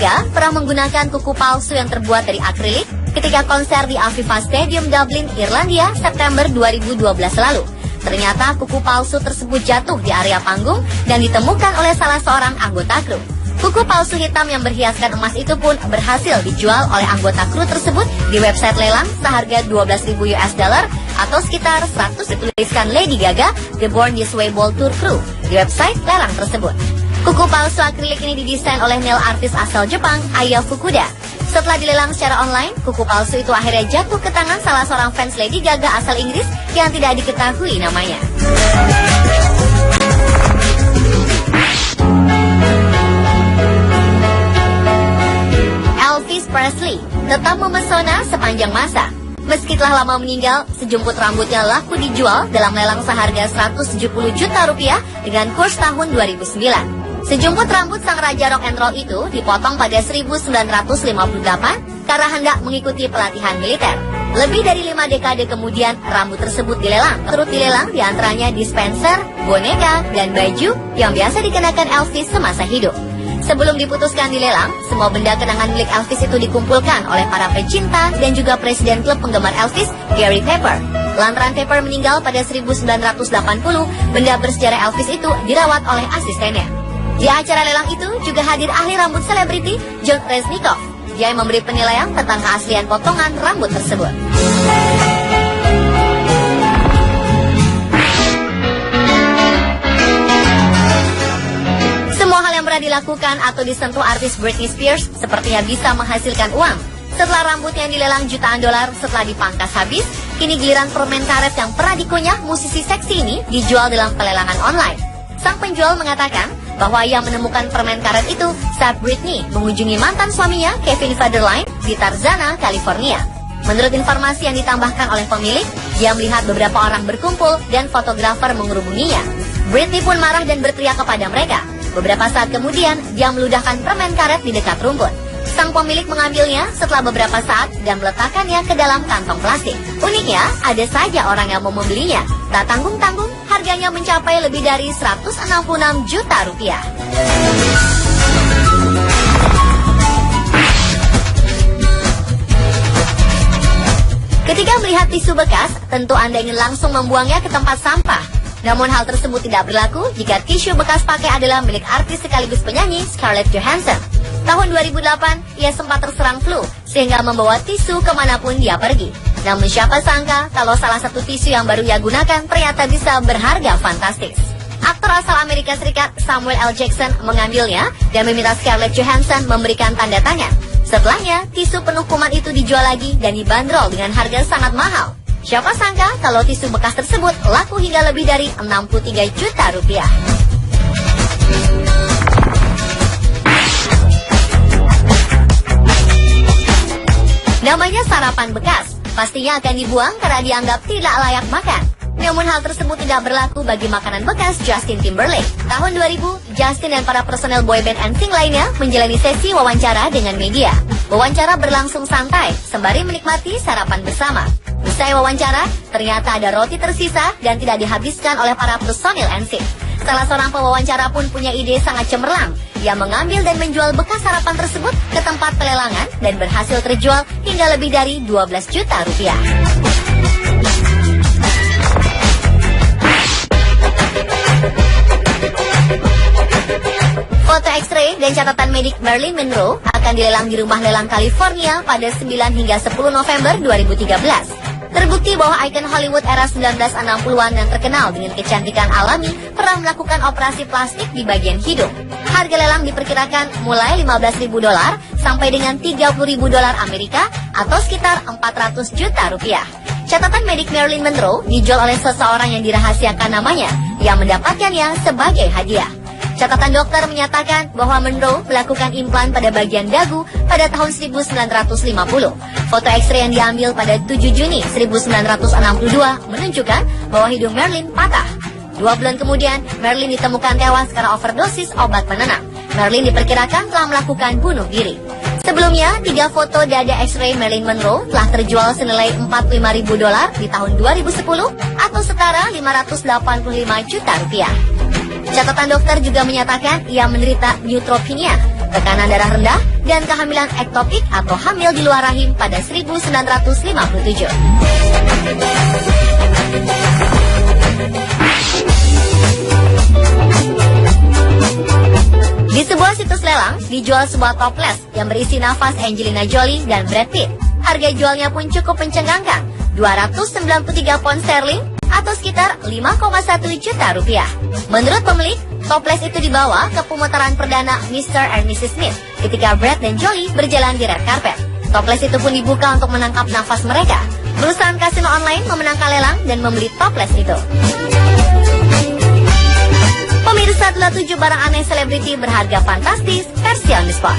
Gaga pernah menggunakan kuku palsu yang terbuat dari akrilik ketika konser di Aviva Stadium Dublin, Irlandia, September 2012 lalu. Ternyata kuku palsu tersebut jatuh di area panggung dan ditemukan oleh salah seorang anggota kru. Kuku palsu hitam yang berhiaskan emas itu pun berhasil dijual oleh anggota kru tersebut di website lelang seharga $12.000 atau sekitar 100 dituliskan Lady Gaga, The Born This Way World Tour Crew di website lelang tersebut. Kuku palsu akrilik ini didesain oleh nail artis asal Jepang, Aya Fukuda. Setelah dilelang secara online, kuku palsu itu akhirnya jatuh ke tangan salah seorang fans Lady Gaga asal Inggris yang tidak diketahui namanya. Elvis Presley tetap memesona sepanjang masa. Meski telah lama meninggal, sejumput rambutnya laku dijual dalam lelang seharga 170 juta rupiah dengan kurs tahun 2009. Sejumput rambut sang raja rock and roll itu dipotong pada 1958 karena hendak mengikuti pelatihan militer. Lebih dari 5 dekade kemudian, rambut tersebut dilelang. Turut dilelang diantaranya dispenser, boneka, dan baju yang biasa dikenakan Elvis semasa hidup. Sebelum diputuskan dilelang, semua benda kenangan milik Elvis itu dikumpulkan oleh para pecinta dan juga presiden klub penggemar Elvis, Gary Pepper. Lantaran Pepper meninggal pada 1980, benda bersejarah Elvis itu dirawat oleh asistennya. Di acara lelang itu juga hadir ahli rambut selebriti John Reznikov. Dia yang memberi penilaian tentang keaslian potongan rambut tersebut. Semua hal yang pernah dilakukan atau disentuh artis Britney Spears sepertinya bisa menghasilkan uang. Setelah rambut yang dilelang jutaan dolar setelah dipangkas habis, kini giliran permen karet yang pernah dikunyah musisi seksi ini dijual dalam pelelangan online. Sang penjual mengatakan bahwa ia menemukan permen karet itu saat Britney mengunjungi mantan suaminya Kevin Federline di Tarzana, California. Menurut informasi yang ditambahkan oleh pemilik, dia melihat beberapa orang berkumpul dan fotografer mengerubunginya. Britney pun marah dan berteriak kepada mereka. Beberapa saat kemudian, dia meludahkan permen karet di dekat rumput. Sang pemilik mengambilnya setelah beberapa saat dan meletakkannya ke dalam kantong plastik. Uniknya, ada saja orang yang mau membelinya. Tak tanggung-tanggung, harganya mencapai lebih dari 166 juta rupiah. Ketika melihat tisu bekas, tentu Anda ingin langsung membuangnya ke tempat sampah. Namun hal tersebut tidak berlaku jika tisu bekas pakai adalah milik artis sekaligus penyanyi Scarlett Johansson. Tahun 2008, ia sempat terserang flu, sehingga membawa tisu kemanapun dia pergi. Namun siapa sangka kalau salah satu tisu yang baru ia gunakan ternyata bisa berharga fantastis. Aktor asal Amerika Serikat Samuel L. Jackson mengambilnya dan meminta Scarlett Johansson memberikan tanda tangan. Setelahnya, tisu penuh kuman itu dijual lagi dan dibanderol dengan harga sangat mahal. Siapa sangka kalau tisu bekas tersebut laku hingga lebih dari 63 juta rupiah. Namanya sarapan bekas, pastinya akan dibuang karena dianggap tidak layak makan. Namun hal tersebut tidak berlaku bagi makanan bekas Justin Timberlake. Tahun 2000, Justin dan para personel boyband NSYNC lainnya menjalani sesi wawancara dengan media. Wawancara berlangsung santai, sembari menikmati sarapan bersama. Usai wawancara, ternyata ada roti tersisa dan tidak dihabiskan oleh para personil NSYNC. Salah seorang pewawancara pun punya ide sangat cemerlang. Ia mengambil dan menjual bekas sarapan tersebut ke tempat pelelangan dan berhasil terjual hingga lebih dari 12 juta rupiah. Foto X-ray dan catatan medik Marilyn Monroe akan dilelang di rumah lelang California pada 9 hingga 10 November 2013. Terbukti bahwa ikon Hollywood era 1960-an yang terkenal dengan kecantikan alami pernah melakukan operasi plastik di bagian hidung. Harga lelang diperkirakan mulai $15.000 sampai dengan $30.000 Amerika atau sekitar 400 juta rupiah. Catatan medik Marilyn Monroe dijual oleh seseorang yang dirahasiakan namanya yang mendapatkannya sebagai hadiah. Catatan dokter menyatakan bahwa Monroe melakukan implan pada bagian dagu pada tahun 1950. Foto X-ray yang diambil pada 7 Juni 1962 menunjukkan bahwa hidung Marilyn patah. 2 bulan kemudian, Marilyn ditemukan tewas karena overdosis obat penenang. Marilyn diperkirakan telah melakukan bunuh diri. Sebelumnya, 3 foto dada X-ray Marilyn Monroe telah terjual senilai $45.000 di tahun 2010 atau setara 585 juta rupiah. Catatan dokter juga menyatakan ia menderita neutropenia. tekanan darah rendah, dan kehamilan ektopik atau hamil di luar rahim pada 1957. Di sebuah situs lelang, dijual sebuah toples yang berisi nafas Angelina Jolie dan Brad Pitt. Harga jualnya pun cukup mencengangkan, 293 pound sterling atau sekitar 5,1 juta rupiah. Menurut pemilik, toples itu dibawa ke pemutaran perdana Mr. and Mrs. Smith ketika Brad dan Jolie berjalan di red carpet. Toples itu pun dibuka untuk menangkap nafas mereka. Perusahaan kasino online memenangkan lelang dan membeli toples itu. Pemirsa, itulah 7 barang aneh selebriti berharga fantastis versi On The Spot.